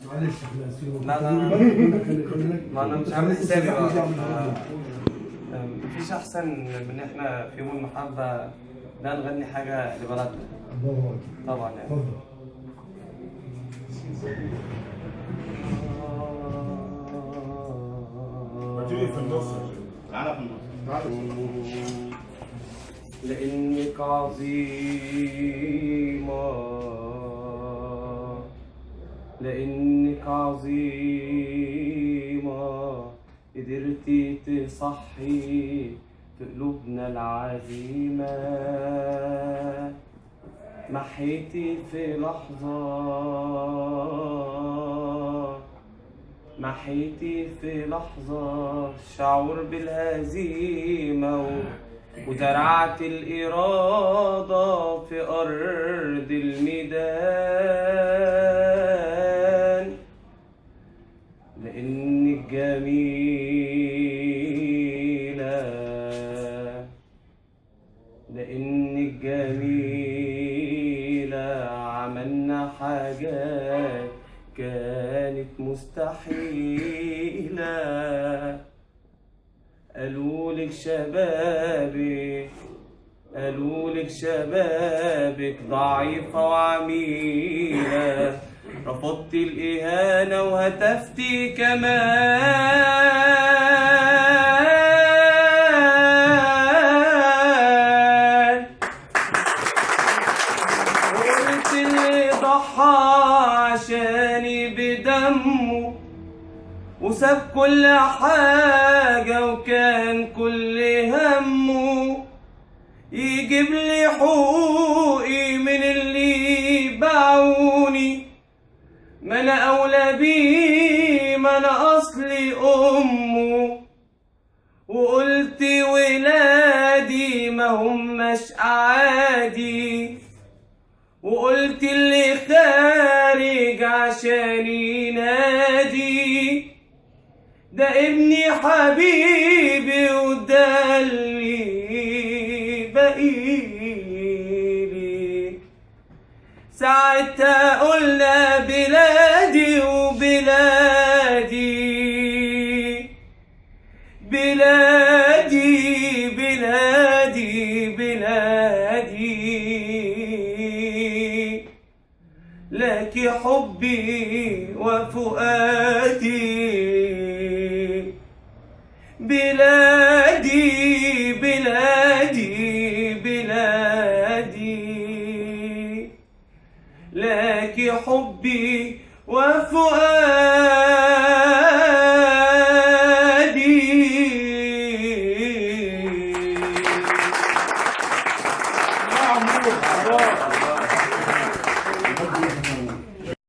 معلش احنا اسفين. لا لا ما انا مش عامل حسابي بقى. مفيش احسن من ان احنا في يوم المحبه ده نغني حاجه لبلدنا. الله طبعا يعني. اتفضل. ما تيجي في النص، تعالى في النص. لأنك عظيمة، لأنك عظيمة، قدرتي تصحي في قلوبنا العزيمة، محيتي في لحظة، محيتي في لحظة شعور بالهزيمة، وزرعت الإرادة في أرض الميدان، لأنك جميلة، لأنك جميلة، عملنا حاجات كانت مستحيلة، قالولك شبابك، قالولك شبابك ضعيفة وعميلة، رفضت الإهانة وهتفتي كمان، قلت اللي ضحى عشاني بدمه وساب كل حاجة وكان كل همه يجيب لي حقوقي من اللي باعوني، ما انا اولى بيه، ما انا اصلي امه، وقلت ولادي ما هماش عادي، وقلت اللي خارج عشان ينادي ده ابني حبيبي وده اللي بقيلي، ساعتها قلنا بلادي وبلادي، بلادي بلادي بلادي، لك حبي وفؤادي، بلادي بلادي بلادي، لك حبي وفؤادي.